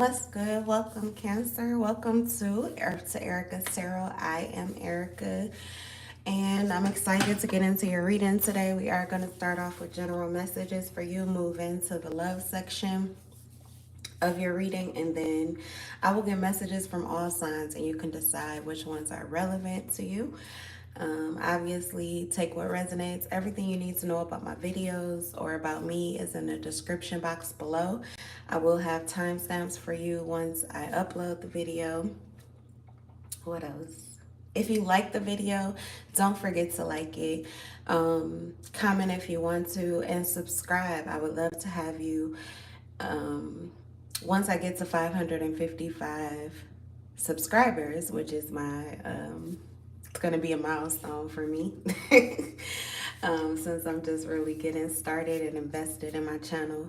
What's good? Welcome, Cancer. Welcome to Erica's Tarot. I am Erica, and I'm excited to get into your reading today. We are going to start off with general messages for you, move into the love section of your reading, and then I will get messages from all signs, and you can decide which ones are relevant to you. Obviously, take what resonates. Everything you need to know about my videos or about me is in the description box below. I will have timestamps for you once I upload the video. What else? If you like the video, don't forget to like it. Comment if you want to, and subscribe. I would love to have you. Once I get to 555 subscribers, which is my it's gonna be a milestone for me. Since I'm just really getting started and invested in my channel.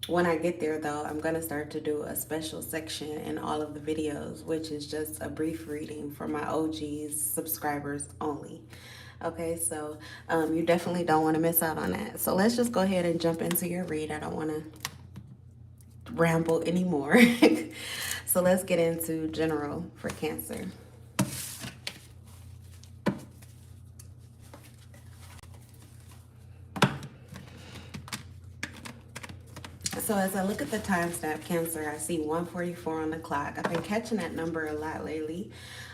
When I get there, though, I'm gonna start to do a special section in all of the videos, which is just a brief reading for my OGs subscribers only. Okay, so you definitely don't want to miss out on that. So let's just go ahead and jump into your read. I don't want to ramble anymore. So let's get into general for Cancer. So as I look at the timestamp, Cancer, I see 1:44 on the clock. I've been catching that number a lot lately.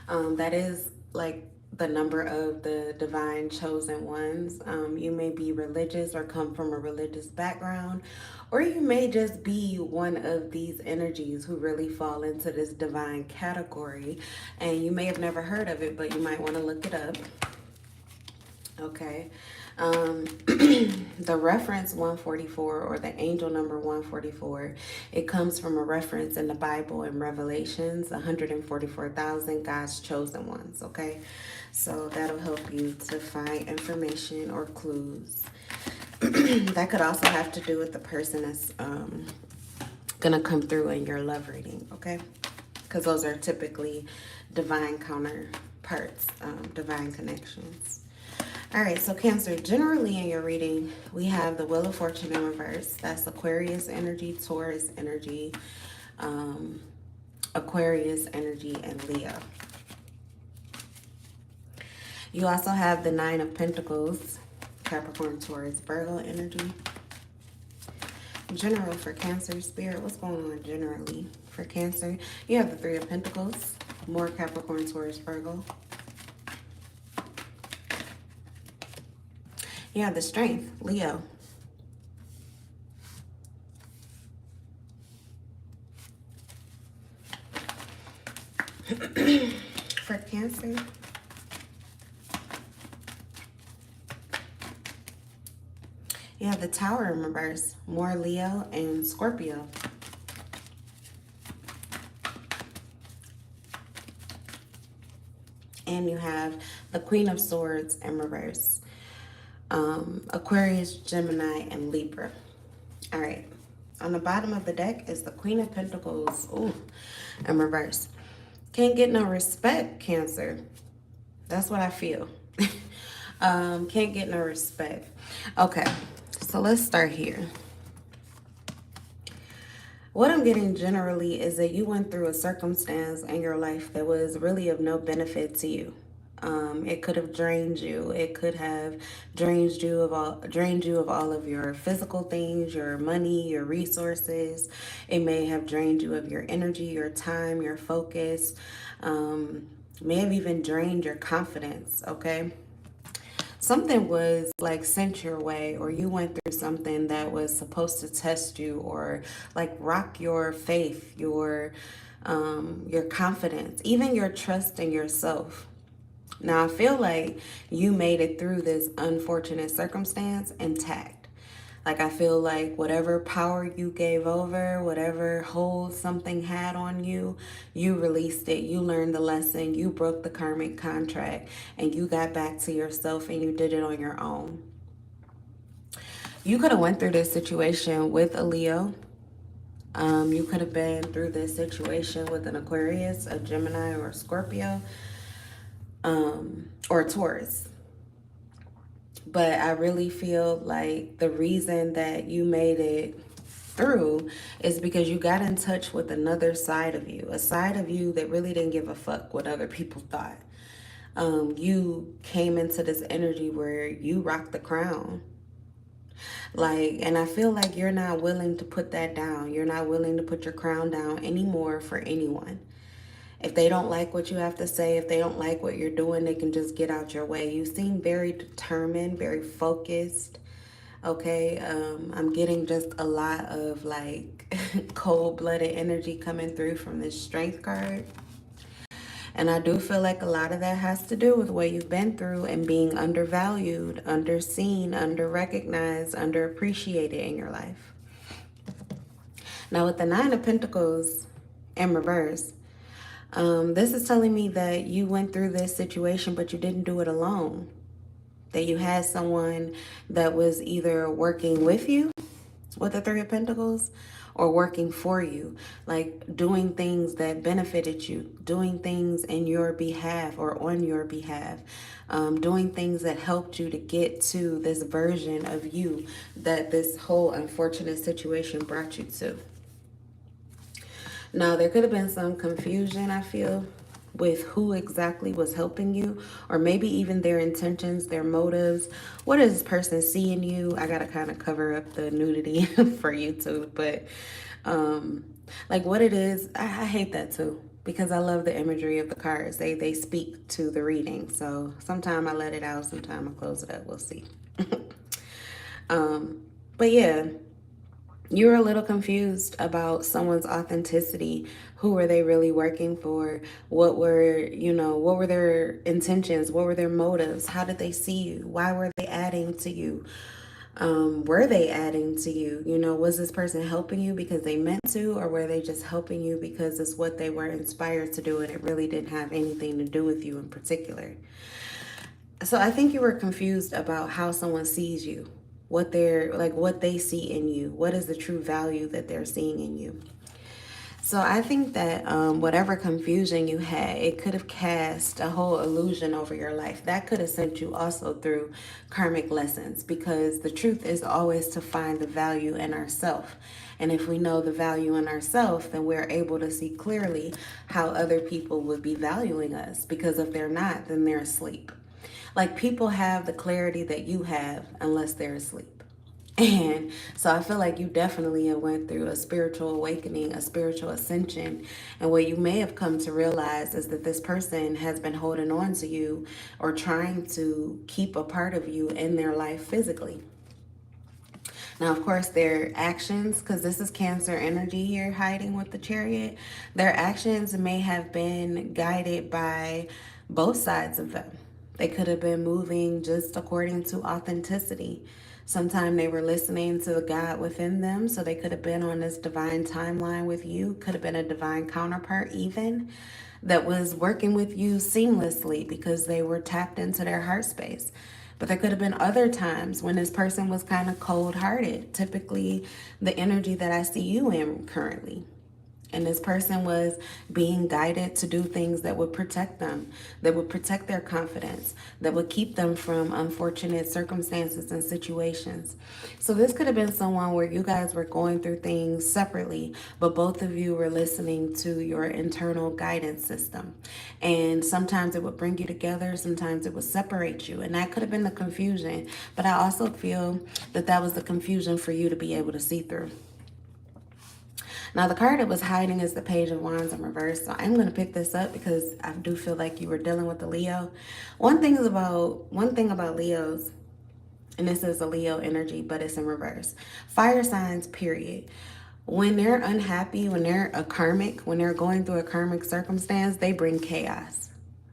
That is like the number of the divine chosen ones. You may be religious or come from a religious background, or you may just be one of these energies who really fall into this divine category, and you may have never heard of it, but you might want to look it up. Okay. The reference 144, or the angel number 144, it comes from a reference in the Bible in Revelations, 144,000 God's chosen ones. Okay, so that'll help you to find information or clues. That could also have to do with the person that's gonna come through in your love reading. Okay, because those are typically divine counterparts, divine connections. All right, so Cancer, generally in your reading, we have the Wheel of Fortune in reverse. That's Aquarius energy, Taurus energy, Aquarius energy, and Leo. You also have the Nine of Pentacles, Capricorn, Taurus, Virgo energy. General for Cancer, Spirit, what's going on generally for Cancer? You have the Three of Pentacles, more Capricorn, Taurus, Virgo. Yeah, the Strength, Leo. For Cancer, you have the Tower in reverse, more Leo and Scorpio. And you have the Queen of Swords in reverse. Aquarius, Gemini, and Libra. All right. On the bottom of the deck is the Queen of Pentacles, in reverse. Can't get no respect, Cancer. That's what I feel. Can't get no respect. Okay, so let's start here. What I'm getting generally is that you went through a circumstance in your life that was really of no benefit to you. It could have drained you. It could have drained you of all of your physical things, your money, your resources. It may have drained you of your energy, your time, your focus. May have even drained your confidence. Okay. Something was like sent your way, or you went through something that was supposed to test you or like rock your faith, your confidence, even your trust in yourself. Now, I feel like you made it through this unfortunate circumstance intact. Like, I feel like whatever power you gave over, whatever hold something had on you, you released it. You learned the lesson. You broke the karmic contract, and you got back to yourself, and you did it on your own. You could have went through this situation with a Leo. You could have been through this situation with an Aquarius, a Gemini, or a Scorpio. Or Taurus. But I really feel like the reason that you made it through is because you got in touch with another side of you, a side of you that really didn't give a fuck what other people thought. You came into this energy where you rock the crown. Like, and I feel like you're not willing to put that down. You're not willing to put your crown down anymore for anyone. If they don't like what you have to say, if they don't like what you're doing, they can just get out your way. You seem very determined, very focused. Okay, I'm getting just a lot of like cold-blooded energy coming through from this strength card. And I do feel like a lot of that has to do with what you've been through and being undervalued, underseen, underrecognized, underappreciated in your life. Now with the Nine of Pentacles in reverse, this is telling me that you went through this situation, but you didn't do it alone. That you had someone that was either working with you with the Three of Pentacles or working for you, like doing things that benefited you, doing things in your behalf or on your behalf, doing things that helped you to get to this version of you that this whole unfortunate situation brought you to. Now, there could have been some confusion, I feel, with who exactly was helping you, or maybe even their intentions, their motives. What is this person seeing you? I gotta kind of cover up the nudity for YouTube, but like what it is, I hate that too, because I love the imagery of the cards. They speak to the reading. So sometime I let it out, sometime I close it up. We'll see. But yeah, you're a little confused about someone's authenticity. Who were they really working for? What were, what were their intentions? What were their motives? How did they see you? Why were they adding to you? Were they adding to you? Was this person helping you because they meant to, or were they just helping you because it's what they were inspired to do and it really didn't have anything to do with you in particular? So I think you were confused about how someone sees you, what they see in you, what is the true value that they're seeing in you. So I think that whatever confusion you had, it could have cast a whole illusion over your life. That could have sent you also through karmic lessons, because the truth is always to find the value in ourselves. And if we know the value in ourselves, then we're able to see clearly how other people would be valuing us, because if they're not, then they're asleep. Like, people have the clarity that you have unless they're asleep. And so I feel like you definitely have went through a spiritual awakening, a spiritual ascension. And what you may have come to realize is that this person has been holding on to you or trying to keep a part of you in their life physically. Now, of course, their actions, because this is Cancer energy here hiding with the Chariot, their actions may have been guided by both sides of them. They could have been moving just according to authenticity. Sometimes they were listening to the God within them, so they could have been on this divine timeline with you, could have been a divine counterpart even, that was working with you seamlessly because they were tapped into their heart space. But there could have been other times when this person was kind of cold-hearted, typically the energy that I see you in currently. And this person was being guided to do things that would protect them, that would protect their confidence, that would keep them from unfortunate circumstances and situations. So this could have been someone where you guys were going through things separately, but both of you were listening to your internal guidance system. And sometimes it would bring you together, sometimes it would separate you. And that could have been the confusion. But I also feel that that was the confusion for you to be able to see through. Now, the card that was hiding is the Page of Wands in reverse. So I'm going to pick this up because I do feel like you were dealing with the Leo. One thing about Leos, and this is a Leo energy, but it's in reverse. Fire signs, period. When they're unhappy, when they're when they're going through a karmic circumstance, they bring chaos.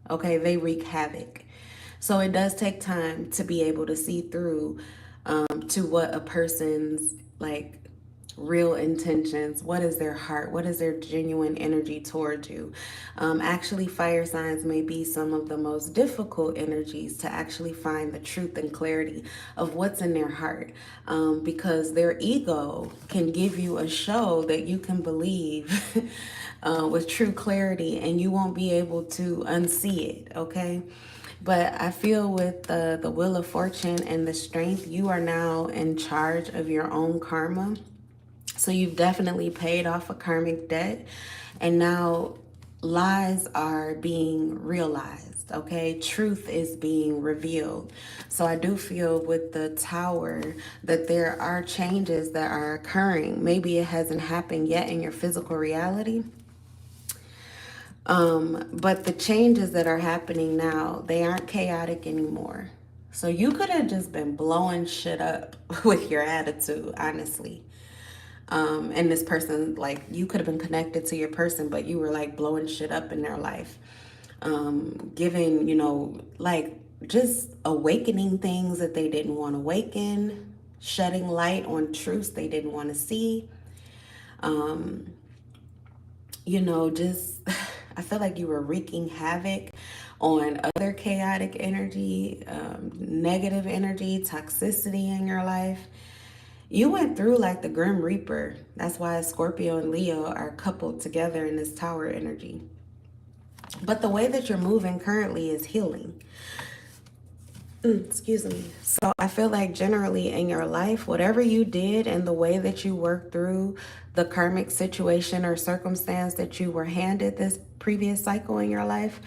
Okay, they wreak havoc. So it does take time to be able to see through to what a person's real intentions, what is their heart, what is their genuine energy towards you. Actually, fire signs may be some of the most difficult energies to actually find the truth and clarity of what's in their heart, because their ego can give you a show that you can believe with true clarity, and you won't be able to unsee it, okay? But I feel with the Wheel of Fortune and the Strength, you are now in charge of your own karma. So you've definitely paid off a karmic debt, and now lies are being realized, okay? Truth is being revealed. So I do feel with the Tower that there are changes that are occurring. Maybe it hasn't happened yet in your physical reality, but the changes that are happening now, they aren't chaotic anymore. So you could have just been blowing shit up with your attitude, honestly. And this person, like, you could have been connected to your person, but you were like blowing shit up in their life. Giving, like just awakening things that they didn't want to awaken, shedding light on truths they didn't want to see. Just I feel like you were wreaking havoc on other chaotic energy, negative energy, toxicity in your life. You went through like the Grim Reaper. That's why Scorpio and Leo are coupled together in this Tower energy. But the way that you're moving currently is healing. Excuse me. So I feel like generally in your life, whatever you did and the way that you worked through the karmic situation or circumstance that you were handed this previous cycle in your life,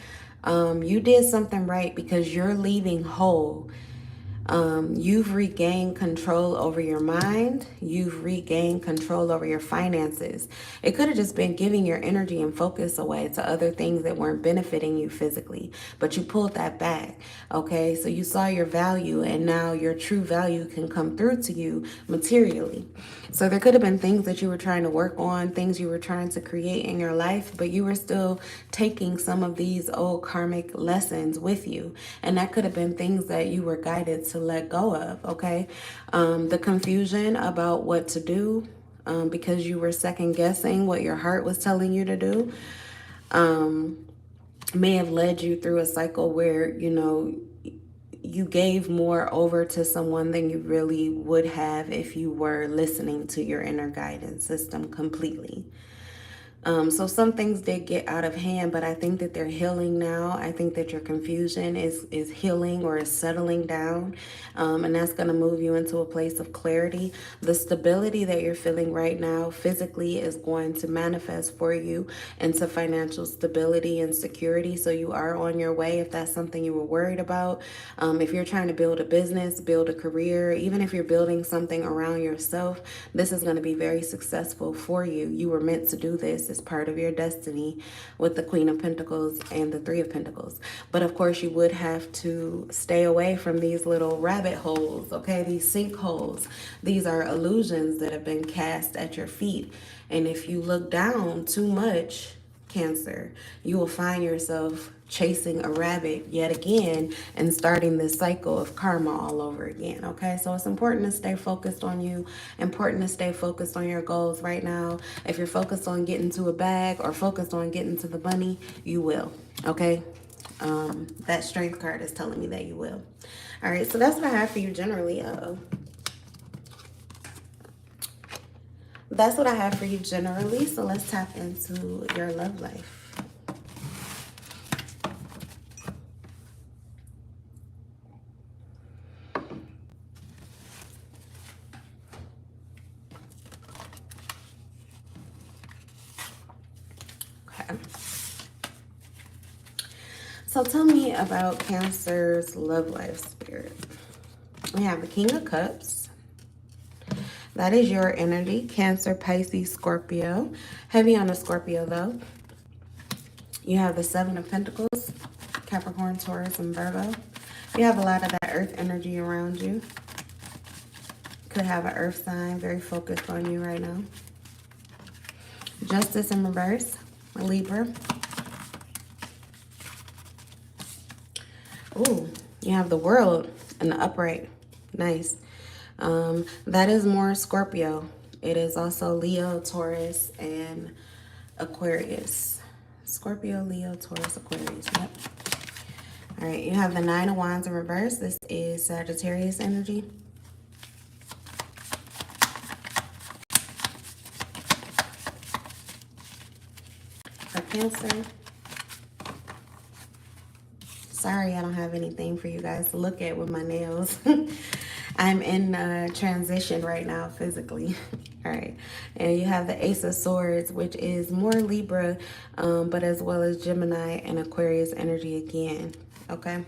you did something right because you're leaving whole. You've regained control over your mind. You've regained control over your finances. It could have just been giving your energy and focus away to other things that weren't benefiting you physically, but you pulled that back. Okay, so you saw your value, and now your true value can come through to you materially. So there could have been things that you were trying to work on, things you were trying to create in your life, but you were still taking some of these old karmic lessons with you. And that could have been things that you were guided to let go of, okay? The confusion about what to do, because you were second guessing what your heart was telling you to do, may have led you through a cycle where, you gave more over to someone than you really would have if you were listening to your inner guidance system completely. So some things did get out of hand, but I think that they're healing now. I think that your confusion is healing or is settling down, and that's going to move you into a place of clarity. The stability that you're feeling right now physically is going to manifest for you into financial stability and security. So you are on your way if that's something you were worried about. If you're trying to build a business, build a career, even if you're building something around yourself, this is going to be very successful for you. You were meant to do this. It's part of your destiny with the Queen of Pentacles and the Three of Pentacles. But of course, you would have to stay away from these little rabbit holes, okay? These sinkholes. These are illusions that have been cast at your feet. And if you look down too much, Cancer, you will find yourself chasing a rabbit yet again and starting this cycle of karma all over again. Okay, so it's important to stay focused on you, important to stay focused on your goals right now. If you're focused on getting to a bag or focused on getting to the money, you will. Okay, that strength card is telling me that you will. All right, so that's what I have for you generally. That's what I have for you generally. So let's tap into your love life. Okay. So tell me about Cancer's love life, Spirit. We have the King of Cups. That is your energy. Cancer, Pisces, Scorpio. Heavy on the Scorpio, though. You have the Seven of Pentacles. Capricorn, Taurus, and Virgo. You have a lot of that earth energy around you. Could have an earth sign very focused on you right now. Justice in reverse. A Libra. Ooh, you have the World in the upright. Nice. That is more Scorpio. It is also Leo, Taurus, and Aquarius. Scorpio, Leo, Taurus, Aquarius. Yep. All right, you have the Nine of Wands in reverse. This is Sagittarius energy. For Cancer. Sorry, I don't have anything for you guys to look at with my nails. I'm in transition right now physically. All right. And you have the Ace of Swords, which is more Libra, but as well as Gemini and Aquarius energy again. Okay.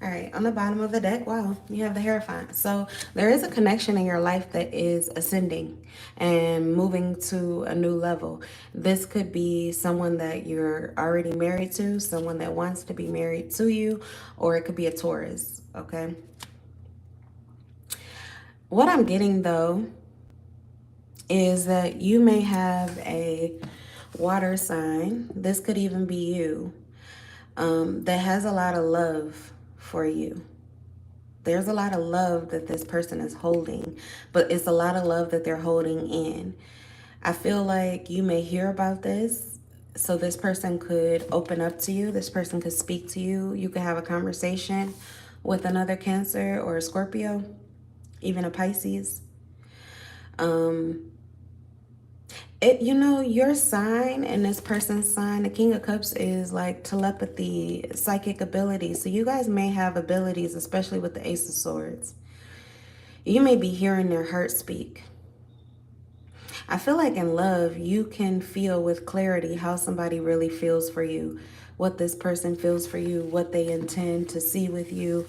All right, on the bottom of the deck, wow, you have the Hierophant. So there is a connection in your life that is ascending and moving to a new level. This could be someone that you're already married to, someone that wants to be married to you, or it could be a Taurus, okay? What I'm getting though is that you may have a water sign, this could even be you, that has a lot of love for you. There's a lot of love that this person is holding, but it's a lot of love that they're holding in. I feel like you may hear about this, so this person could open up to you. This person could speak to you. You could have a conversation with another Cancer or a Scorpio, even a Pisces. Your sign and this person's sign, the King of Cups, is like telepathy, psychic ability. So you guys may have abilities, especially with the Ace of Swords. You may be hearing their heart speak. I feel like in love, you can feel with clarity how somebody really feels for you, what this person feels for you, what they intend to see with you.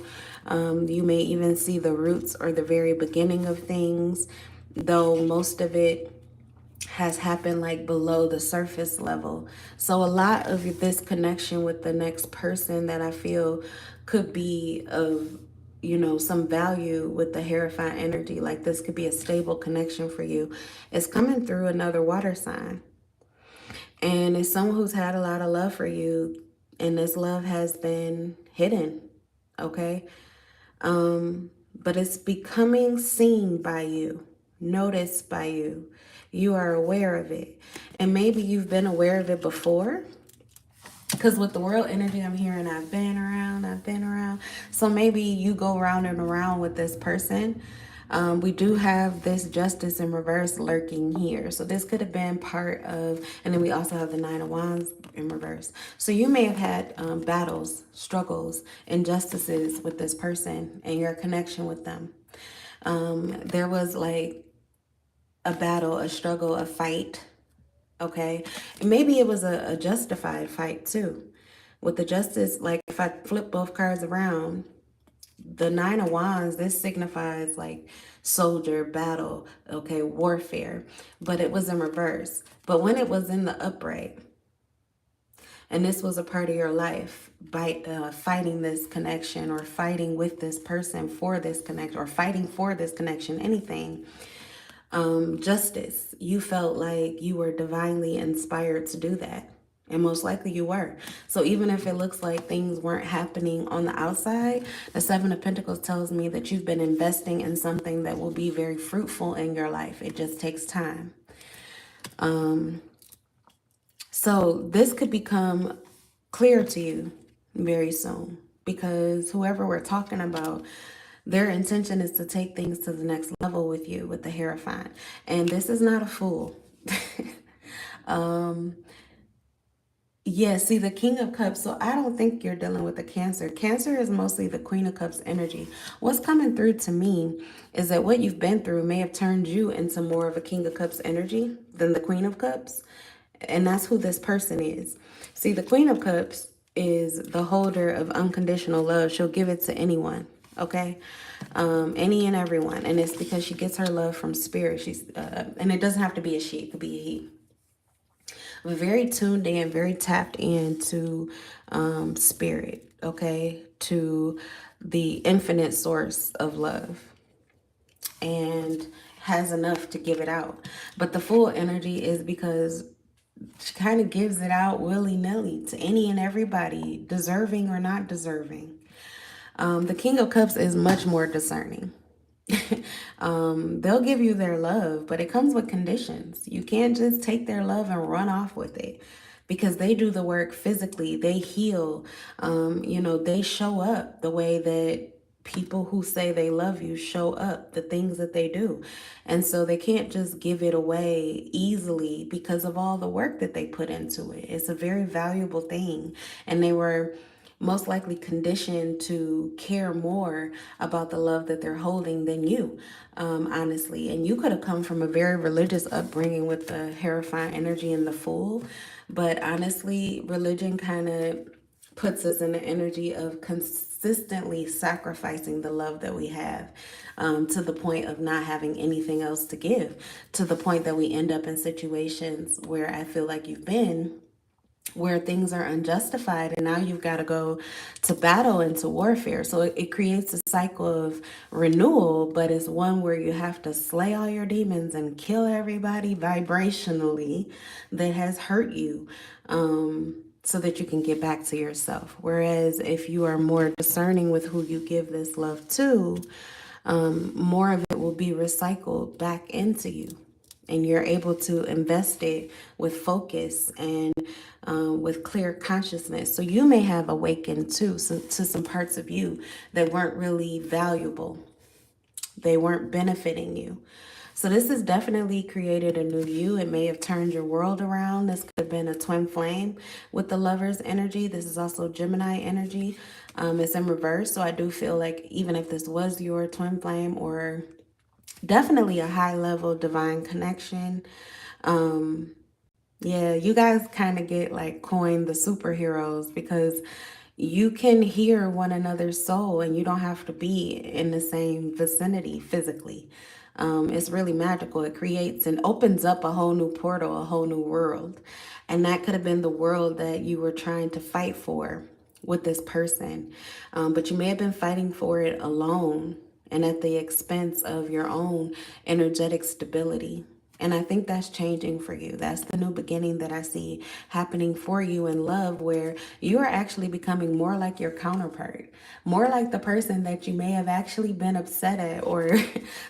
You may even see the roots or the very beginning of things, though most of it has happened like below the surface level. So a lot of this connection with the next person that I feel could be of some value with the Hierophant energy. Like this could be a stable connection for you. It's coming through another water sign. And it's someone who's had a lot of love for you, and this love has been hidden, okay? But it's becoming seen by you, noticed by you. You are aware of it. And maybe you've been aware of it before, because with the world energy, I'm hearing I've been around. So maybe you go round and around with this person. We do have this Justice in reverse lurking here. So this could have been part of, and then we also have the Nine of Wands in reverse. So you may have had battles, struggles, injustices with this person and your connection with them. There was like a battle, a struggle, a fight. Okay, and maybe it was a justified fight too. With the Justice, like if I flip both cards around, the Nine of Wands, this signifies like soldier, battle, okay, warfare, but it was in reverse. But when it was in the upright, and this was a part of your life, by fighting this connection or fighting with this person for this connection or fighting for this connection, anything, justice, you felt like you were divinely inspired to do that. And most likely you were. So even if it looks like things weren't happening on the outside, the Seven of Pentacles tells me that you've been investing in something that will be very fruitful in your life. It just takes time. So this could become clear to you very soon, because whoever we're talking about, their intention is to take things to the next level with you, with the Hierophant. And this is not a fool. Yeah, see the King of Cups. So I don't think you're dealing with a Cancer. Cancer is mostly the Queen of Cups energy. What's coming through to me is that what you've been through may have turned you into more of a King of Cups energy than the Queen of Cups. And that's who this person is. See, the Queen of Cups is the holder of unconditional love. She'll give it to anyone, okay? Any and everyone. And it's because she gets her love from spirit. She's and it doesn't have to be a she, it could be a he. But very tuned in, very tapped into spirit, okay? To the infinite source of love. And has enough to give it out. But the full energy is because she kind of gives it out willy-nilly to any and everybody, deserving or not deserving. The King of Cups is much more discerning. They'll give you their love, but it comes with conditions. You can't just take their love and run off with it, because they do the work physically. They heal. They show up the way that people who say they love you show up, the things that they do. And so they can't just give it away easily because of all the work that they put into it. It's a very valuable thing. And they were most likely conditioned to care more about the love that they're holding than you, honestly. And you could have come from a very religious upbringing with the Hierophant energy and the Fool. But honestly, religion kind of puts us in the energy of consistently sacrificing the love that we have, to the point of not having anything else to give, to the point that we end up in situations where I feel like you've been, where things are unjustified, and now you've got to go to battle and to warfare. So it creates a cycle of renewal, but it's one where you have to slay all your demons and kill everybody vibrationally that has hurt you, so that you can get back to yourself. Whereas if you are more discerning with who you give this love to, more of it will be recycled back into you, and you're able to invest it with focus and with clear consciousness. So you may have awakened too, to some parts of you that weren't really valuable. They weren't benefiting you. So this has definitely created a new you. It may have turned your world around. This could have been a twin flame with the Lover's energy. This is also Gemini energy. It's in reverse. So I do feel like even if this was your twin flame, or definitely a high level divine connection, yeah, you guys kind of get like coined the superheroes, because you can hear one another's soul and you don't have to be in the same vicinity physically. It's really magical. It creates and opens up a whole new portal, a whole new world. And that could have been the world that you were trying to fight for with this person. But you may have been fighting for it alone and at the expense of your own energetic stability. And I think that's changing for you. That's the new beginning that I see happening for you in love, where you are actually becoming more like your counterpart, more like the person that you may have actually been upset at, or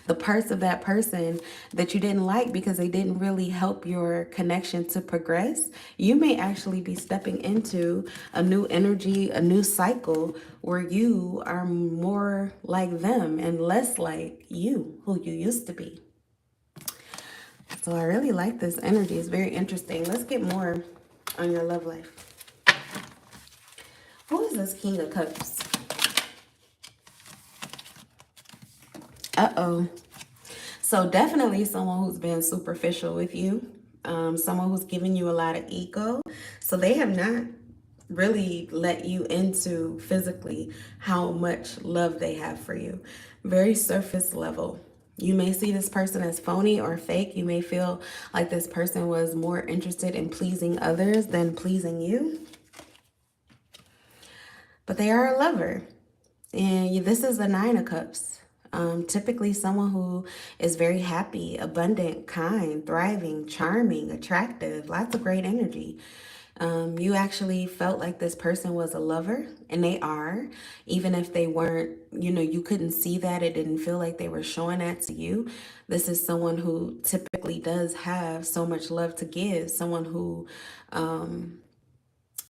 the parts of that person that you didn't like because they didn't really help your connection to progress. You may actually be stepping into a new energy, a new cycle where you are more like them and less like you, who you used to be. So I really like this energy. It's very interesting. Let's get more on your love life. Who is this King of Cups? Uh-oh. So definitely someone who's been superficial with you. Someone who's giving you a lot of ego. So they have not really let you into physically how much love they have for you. Very surface level. You may see this person as phony or fake. You may feel like this person was more interested in pleasing others than pleasing you. But they are a lover. And this is the Nine of Cups. Typically someone who is very happy, abundant, kind, thriving, charming, attractive, lots of great energy. You actually felt like this person was a lover, and they are, even if they weren't, you couldn't see that. It didn't feel like they were showing that to you. This is someone who typically does have so much love to give, someone who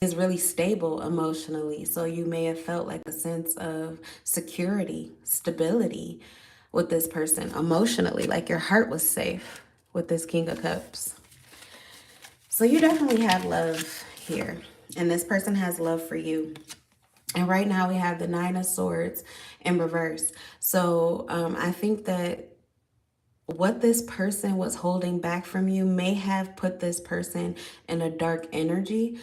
is really stable emotionally. So you may have felt like a sense of security, stability with this person emotionally, like your heart was safe with this King of Cups. So you definitely have love here, and this person has love for you. And right now we have the Nine of Swords in reverse. So I think that what this person was holding back from you may have put this person in a dark energy.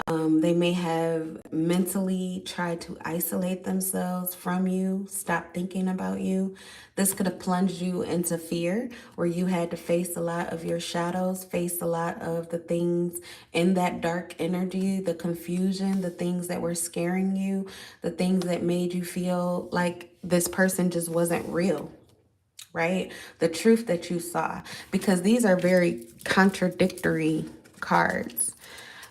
They may have mentally tried to isolate themselves from you, stop thinking about you. This could have plunged you into fear, where you had to face a lot of your shadows, face a lot of the things in that dark energy, the confusion, the things that were scaring you, the things that made you feel like this person just wasn't real. Right? The truth that you saw, because these are very contradictory cards.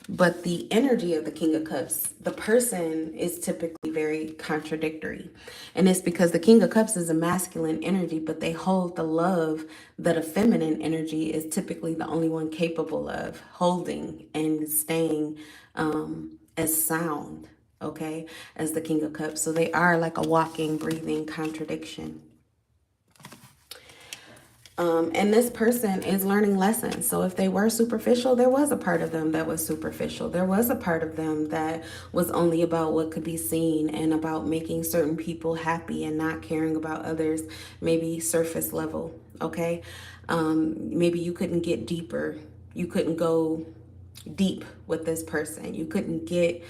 But the energy of the King of Cups, the person is typically very contradictory. And it's because the King of Cups is a masculine energy, but they hold the love that a feminine energy is typically the only one capable of holding and staying as sound, okay, as the King of Cups. So they are like a walking, breathing contradiction. And this person is learning lessons. So if they were superficial, there was a part of them that was superficial. There was a part of them that was only about what could be seen and about making certain people happy and not caring about others, maybe surface level. Okay. Maybe you couldn't get deeper. You couldn't go deep with this person. You couldn't get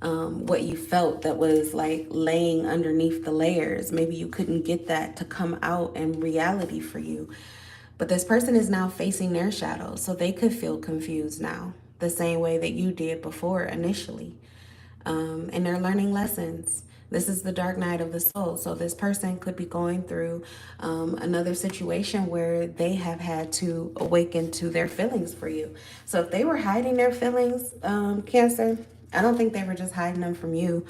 what you felt that was like laying underneath the layers. Maybe you couldn't get that to come out in reality for you. But this person is now facing their shadow, so they could feel confused now, the same way that you did before initially. And they're learning lessons. This is the dark night of the soul. So this person could be going through another situation where they have had to awaken to their feelings for you. So if they were hiding their feelings, Cancer, I don't think they were just hiding them from you.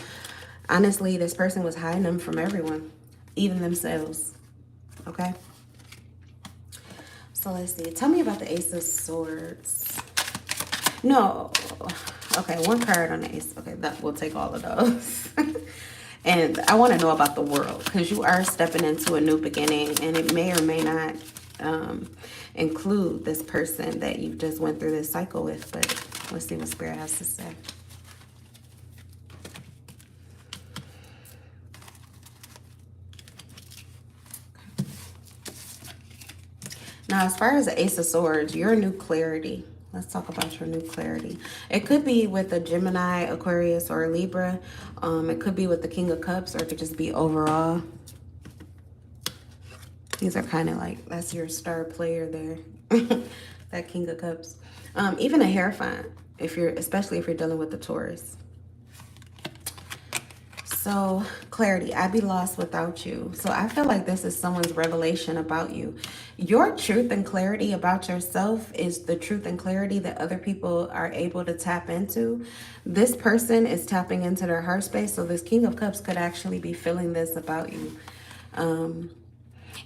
Honestly, this person was hiding them from everyone, even themselves. Okay? So let's see. Tell me about the Ace of Swords. No. Okay, one card on the Ace. Okay, that we'll take all of those. And I want to know about the world, because you are stepping into a new beginning, and it may or may not include this person that you just went through this cycle with. But let's see what Spirit has to say. Now, as far as the Ace of Swords, your new clarity. Let's talk about your new clarity. It could be with a Gemini, Aquarius, or a Libra. It could be with the King of Cups, or it could just be overall. These are kind of like, that's your star player there. That King of Cups. Even a Hierophant, especially if you're dealing with the Taurus. So, clarity, I'd be lost without you. So I feel like this is someone's revelation about you. Your truth and clarity about yourself is the truth and clarity that other people are able to tap into. This person is tapping into their heart space. So this King of Cups could actually be feeling this about you.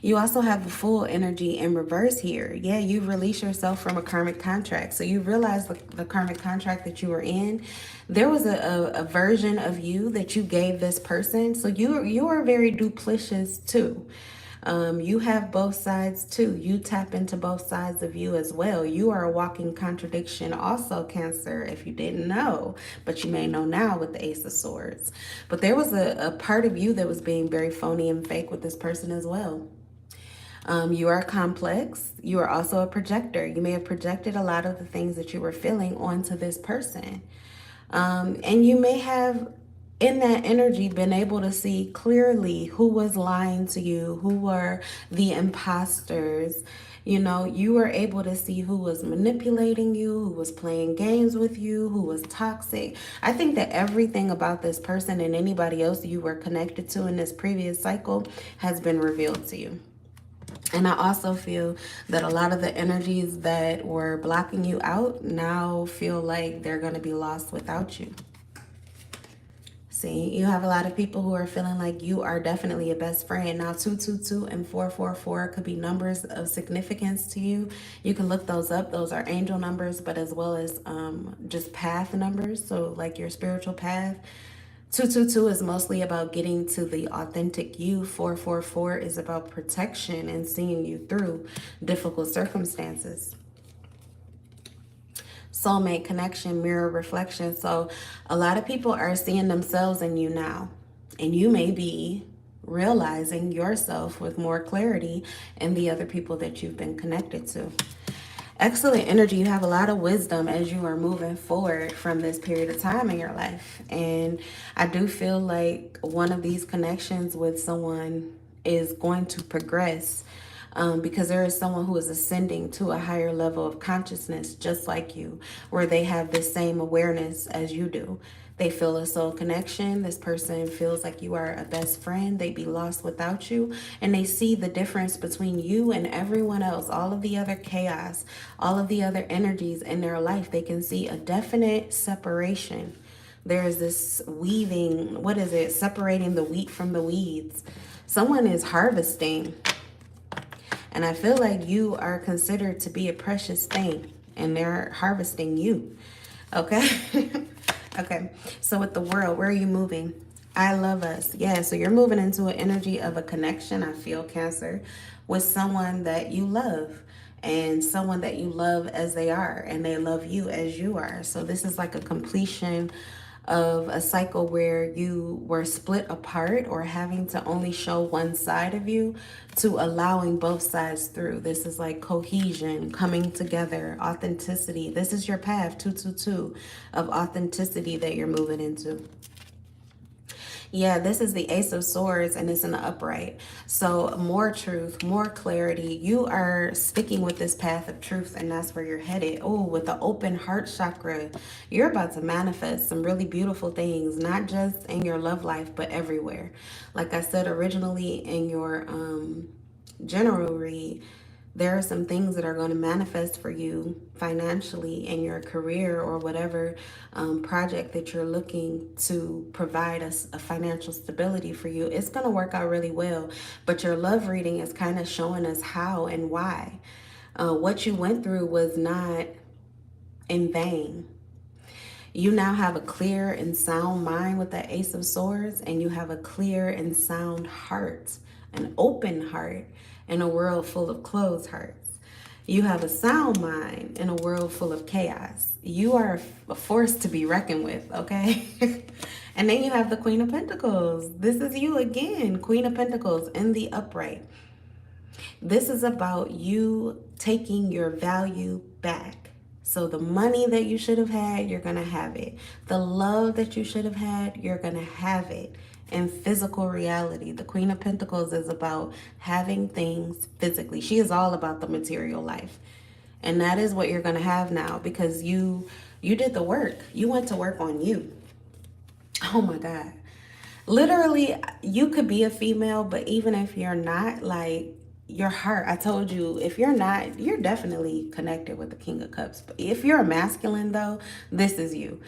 You also have the full energy in reverse here. Yeah, you release yourself from a karmic contract. So you realize the karmic contract that you were in. There was a version of you that you gave this person. So you are very duplicitous too. You have both sides too. You tap into both sides of you as well. You are a walking contradiction also, Cancer, if you didn't know, but you may know now with the Ace of Swords. But there was a part of you that was being very phony and fake with this person as well. You are complex. You are also a projector. You may have projected a lot of the things that you were feeling onto this person. And you may have, in that energy, been able to see clearly who was lying to you, who were the imposters. You know, you were able to see who was manipulating you, who was playing games with you, who was toxic. I think that everything about this person and anybody else you were connected to in this previous cycle has been revealed to you. And I also feel that a lot of the energies that were blocking you out now feel like they're going to be lost without you. See, you have a lot of people who are feeling like you are definitely a best friend. Now, 222 and 444 could be numbers of significance to you. You can look those up. Those are angel numbers, but as well as just path numbers. So like your spiritual path. 222 is mostly about getting to the authentic you. 444 is about protection and seeing you through difficult circumstances. Soulmate connection, mirror reflection. So a lot of people are seeing themselves in you now. And you may be realizing yourself with more clarity in the other people that you've been connected to. Excellent energy. You have a lot of wisdom as you are moving forward from this period of time in your life. And I do feel like one of these connections with someone is going to progress because there is someone who is ascending to a higher level of consciousness just like you, where they have the same awareness as you do. They feel a soul connection. This person feels like you are a best friend. They'd be lost without you. And they see the difference between you and everyone else, all of the other chaos, all of the other energies in their life. They can see a definite separation. There is this weaving, what is it? Separating the wheat from the weeds. Someone is harvesting. And I feel like you are considered to be a precious thing. And they're harvesting you. Okay? Okay, so with the world, where are you moving? I love us. Yeah, so you're moving into an energy of a connection, I feel, Cancer, with someone that you love and someone that you love as they are and they love you as you are. So this is like a completion of a cycle where you were split apart or having to only show one side of you to allowing both sides through. This is like cohesion, coming together, authenticity. This is your path, 222, of authenticity that you're moving into. Yeah, this is the Ace of Swords and it's in the upright. So more truth, more clarity. You are sticking with this path of truth and that's where you're headed. Oh, with the open heart chakra, you're about to manifest some really beautiful things, not just in your love life, but everywhere. Like I said originally in your general read, there are some things that are going to manifest for you financially in your career or whatever project that you're looking to provide us a financial stability for you. It's going to work out really well, but your love reading is kind of showing us how and why. What you went through was not in vain. You now have a clear and sound mind with that Ace of Swords, and you have a clear and sound heart, an open heart in a world full of closed hearts. You have a sound mind in a world full of chaos. You are a force to be reckoned with, okay? And then you have the Queen of Pentacles. This is you again, Queen of Pentacles in the upright. This is about you taking your value back. So the money that you should have had, you're going to have it. The love that you should have had, you're going to have it in physical reality. The Queen of Pentacles is about having things physically. She is all about the material life. And that is what you're going to have now because you did the work. You went to work on you. Oh my God. Literally, you could be a female, but even if you're not, like, your heart, I told you, if you're not, you're definitely connected with the King of Cups. But if you're a masculine, though, this is you.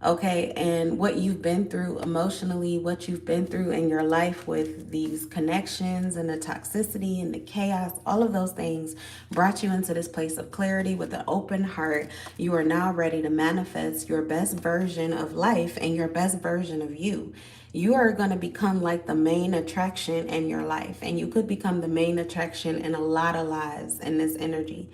Okay, and what you've been through emotionally, what you've been through in your life with these connections and the toxicity and the chaos, all of those things brought you into this place of clarity with an open heart. You are now ready to manifest your best version of life and your best version of you. You are going to become like the main attraction in your life, and you could become the main attraction in a lot of lives in this energy.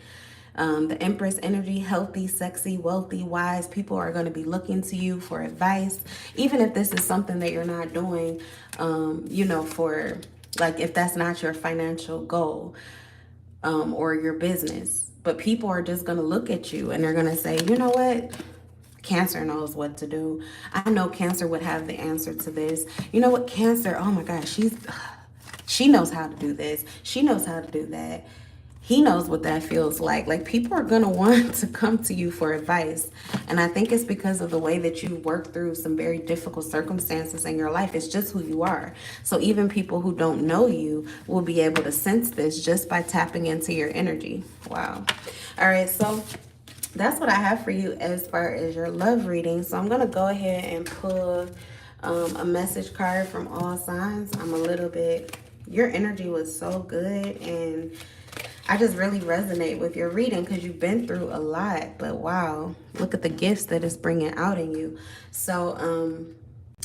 The Empress energy, healthy, sexy, wealthy, wise. People are going to be looking to you for advice. Even if this is something that you're not doing, for like if that's not your financial goal or your business. But people are just going to look at you and they're going to say, you know what? Cancer knows what to do. I know Cancer would have the answer to this. You know what? Cancer, oh my gosh, she knows how to do this. She knows how to do that. He knows what that feels like. Like, people are going to want to come to you for advice. And I think it's because of the way that you work through some very difficult circumstances in your life. It's just who you are. So even people who don't know you will be able to sense this just by tapping into your energy. Wow. All right. So that's what I have for you as far as your love reading. So I'm going to go ahead and pull a message card from all signs. Your energy was so good, and I just really resonate with your reading because you've been through a lot. But wow, look at the gifts that it's bringing out in you. So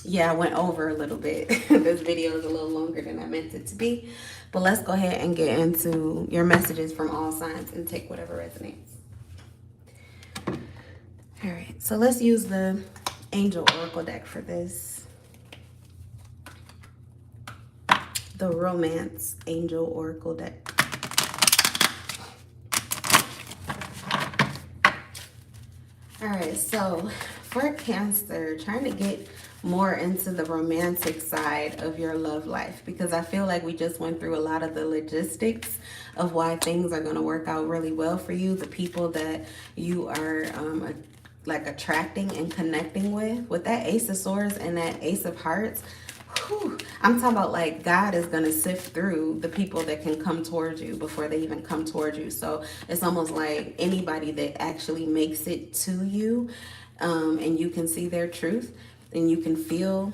yeah, I went over a little bit. This video is a little longer than I meant it to be. But let's go ahead and get into your messages from all signs and take whatever resonates. All right, so let's use the Angel Oracle deck for this. The Romance Angel Oracle deck. All right, so for Cancer, trying to get more into the romantic side of your love life, because I feel like we just went through a lot of the logistics of why things are going to work out really well for you, the people that you are like attracting and connecting with that Ace of Swords and that Ace of Hearts. I'm talking about, like, God is going to sift through the people that can come towards you before they even come towards you. So it's almost like anybody that actually makes it to you and you can see their truth and you can feel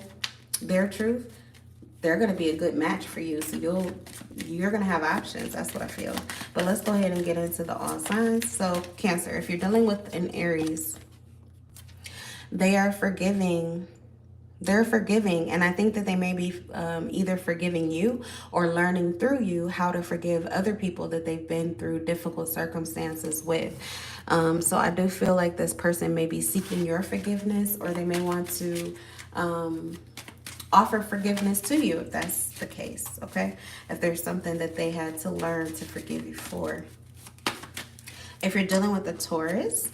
their truth, they're going to be a good match for you. So you're going to have options. That's what I feel. But let's go ahead and get into the all signs. So Cancer, if you're dealing with an Aries, they are forgiving They're forgiving, and I think that they may be either forgiving you or learning through you how to forgive other people that they've been through difficult circumstances with. So I do feel like this person may be seeking your forgiveness, or they may want to offer forgiveness to you if that's the case, okay? If there's something that they had to learn to forgive you for. If you're dealing with a Taurus,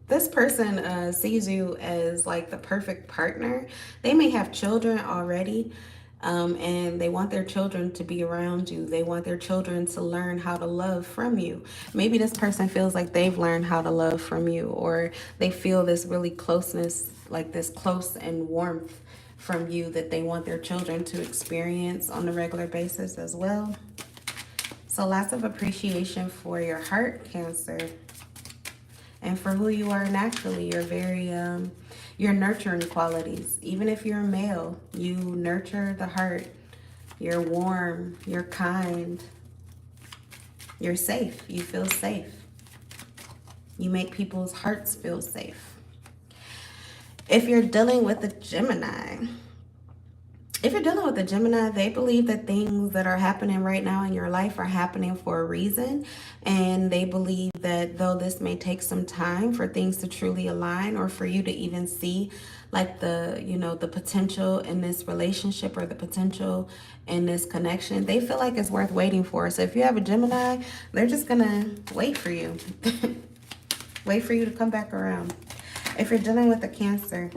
this person sees you as like the perfect partner. They may have children already, and they want their children to be around you. They want their children to learn how to love from you. Maybe this person feels like they've learned how to love from you, or they feel this really closeness, like this close and warmth from you that they want their children to experience on a regular basis as well. So lots of appreciation for your heart, Cancer, and for who you are naturally. You're very, your nurturing qualities. Even if you're a male, you nurture the heart. You're warm, you're kind, you're safe. You feel safe. You make people's hearts feel safe. If you're dealing with a Gemini, they believe that things that are happening right now in your life are happening for a reason. And they believe that though this may take some time for things to truly align, or for you to even see like the potential in this relationship, or the potential in this connection, they feel like it's worth waiting for. So if you have a Gemini, they're just gonna wait for you. Wait for you to come back around. If you're dealing with a Cancer,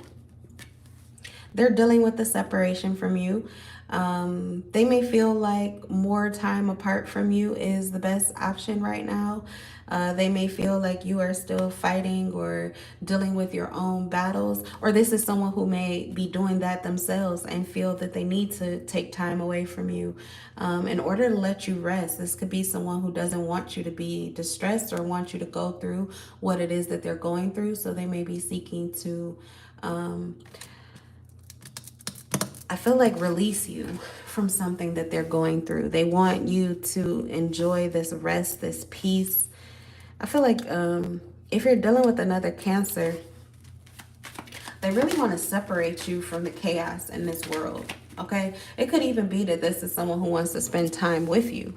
they're dealing with the separation from you. They may feel like more time apart from you is the best option right now. They may feel like you are still fighting or dealing with your own battles, or this is someone who may be doing that themselves and feel that they need to take time away from you in order to let you rest. This could be someone who doesn't want you to be distressed or want you to go through what it is that they're going through. So they may be seeking to I feel like release you from something that they're going through. They want you to enjoy this rest, this peace. I feel like if you're dealing with another Cancer, they really want to separate you from the chaos in this world, okay? It could even be that this is someone who wants to spend time with you.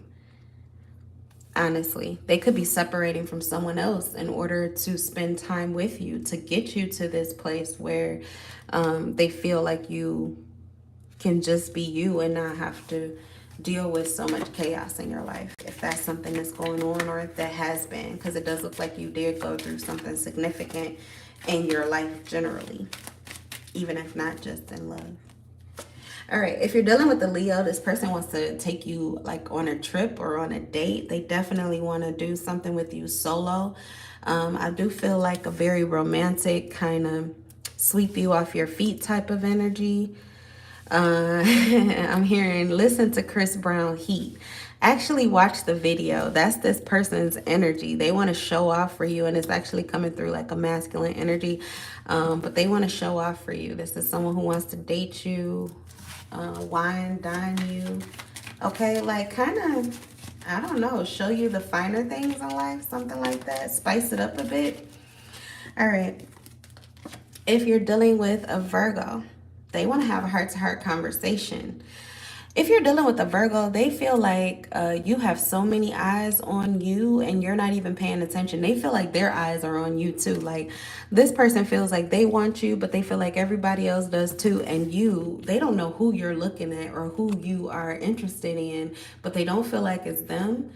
Honestly, they could be separating from someone else in order to spend time with you, to get you to this place where they feel like you can just be you and not have to deal with so much chaos in your life, if that's something that's going on, or if that has been, because it does look like you did go through something significant in your life generally, even if not just in love. All right, if you're dealing with the Leo, this person wants to take you like on a trip or on a date. They definitely want to do something with you solo. I do feel like a very romantic kind of sweep you off your feet type of energy. I'm hearing listen to Chris Brown Heat. Actually watch the video. That's this person's energy. They want to show off for you, and it's actually coming through like a masculine energy, but they want to show off for you. This is someone who wants to date you, wine, dine you, okay, like kind of, I don't know, show you the finer things in life, something like that, spice it up a bit. All right, if you're dealing with a Virgo, they want to have a heart-to-heart conversation. If you're dealing with a Virgo, they feel like you have so many eyes on you and you're not even paying attention. They feel like their eyes are on you too. Like this person feels like they want you, but they feel like everybody else does too. And they don't know who you're looking at or who you are interested in, but they don't feel like it's them.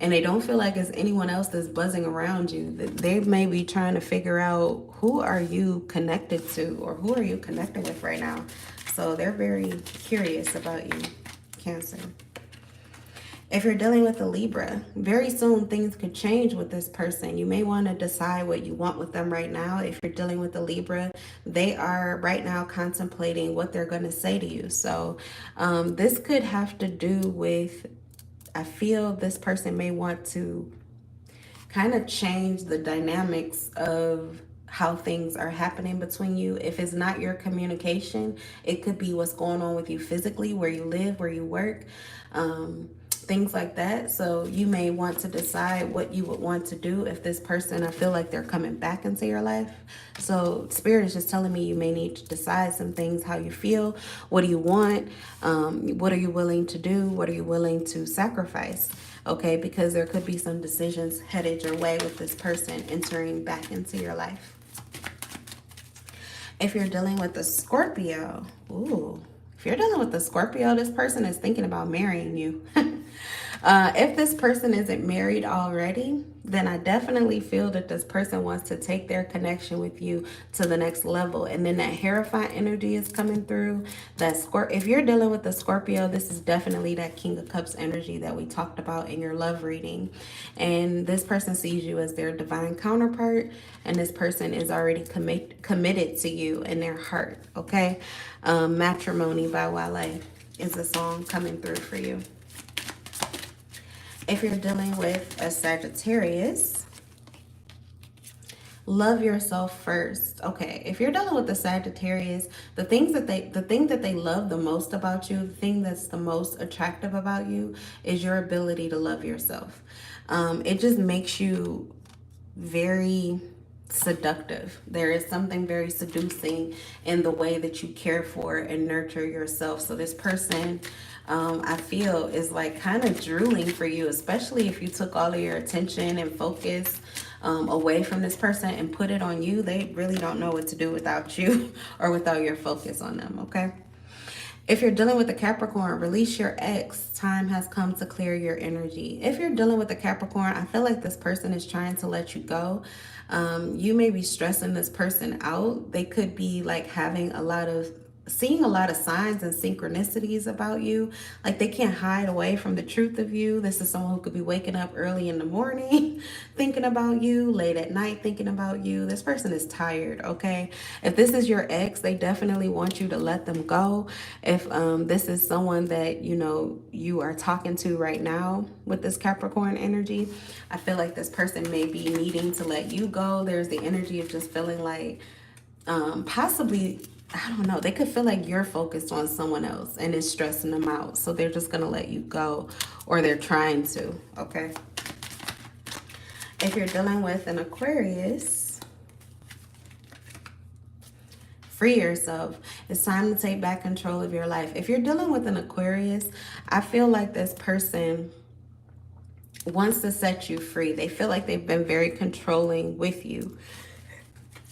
And they don't feel like it's anyone else that's buzzing around you. They may be trying to figure out, who are you connected to, or who are you connected with right now? So they're very curious about you, Cancer. If you're dealing with a Libra, very soon things could change with this person. You may want to decide what you want with them right now. If you're dealing with a Libra, they are right now contemplating what they're going to say to you. So this could have to do with, I feel this person may want to kind of change the dynamics of how things are happening between you. If it's not your communication, it could be what's going on with you physically, where you live, where you work. things like that. So you may want to decide what you would want to do if this person, I feel like they're coming back into your life. So Spirit is just telling me you may need to decide some things, how you feel, what do you want, what are you willing to do, what are you willing to sacrifice, okay? Because there could be some decisions headed your way with this person entering back into your life. If you're dealing with a Scorpio, if you're dealing with a Scorpio, this person is thinking about marrying you. If this person isn't married already, then I definitely feel that this person wants to take their connection with you to the next level. And then that Hierophant energy is coming through. If you're dealing with a Scorpio, this is definitely that King of Cups energy that we talked about in your love reading. And this person sees you as their divine counterpart. And this person is already committed to you in their heart, okay? Matrimony by Wale is a song coming through for you. If you're dealing with a Sagittarius, love yourself first. Okay, if you're dealing with the Sagittarius, the thing that they love the most about you, the thing that's the most attractive about you is your ability to love yourself. It just makes you very seductive. There is something very seducing in the way that you care for and nurture yourself. So this person, I feel, is like kind of drooling for you, especially if you took all of your attention and focus away from this person and put it on you. They really don't know what to do without you or without your focus on them, okay? If you're dealing with a Capricorn, release your ex. Time has come to clear your energy. If you're dealing with a Capricorn, I feel like this person is trying to let you go. You may be stressing this person out. They could be like seeing a lot of signs and synchronicities about you. Like they can't hide away from the truth of you. This is someone who could be waking up early in the morning thinking about you, late at night thinking about you. This person is tired, okay? If this is your ex, they definitely want you to let them go. If this is someone that you are talking to right now with this Capricorn energy, I feel like this person may be needing to let you go. There's the energy of just feeling like possibly, I don't know, they could feel like you're focused on someone else and it's stressing them out. So they're just going to let you go, or they're trying to, okay? If you're dealing with an Aquarius, free yourself. It's time to take back control of your life. If you're dealing with an Aquarius, I feel like this person wants to set you free. They feel like they've been very controlling with you.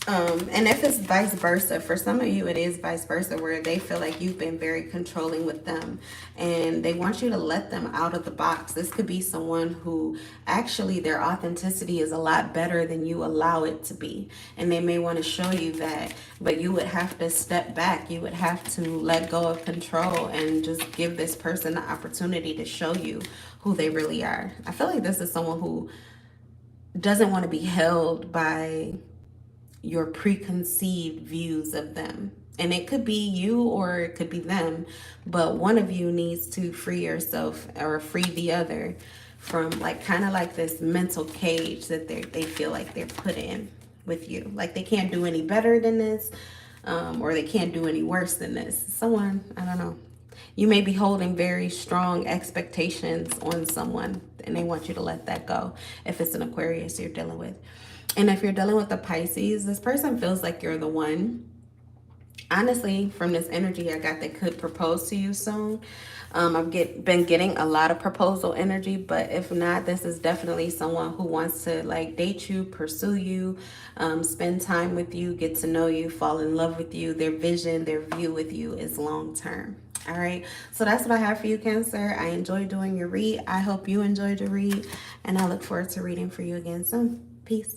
And if it's vice versa, for some of you, it is vice versa, where they feel like you've been very controlling with them and they want you to let them out of the box. This could be someone who actually their authenticity is a lot better than you allow it to be. And they may want to show you that, but you would have to step back. You would have to let go of control and just give this person the opportunity to show you who they really are. I feel like this is someone who doesn't want to be held by your preconceived views of them. And it could be you or it could be them, but one of you needs to free yourself or free the other from kind of like this mental cage that they feel like they're put in with you. Like they can't do any better than this, or they can't do any worse than this. Someone, I don't know. You may be holding very strong expectations on someone and they want you to let that go if it's an Aquarius you're dealing with. And if you're dealing with the Pisces, this person feels like you're the one. Honestly, from this energy I got, they could propose to you soon. I've been getting a lot of proposal energy, but if not, this is definitely someone who wants to date you, pursue you, spend time with you, get to know you, fall in love with you. Their vision, their view with you is long term. All right, so that's what I have for you, Cancer. I enjoyed doing your read. I hope you enjoyed your read, and I look forward to reading for you again soon. Peace.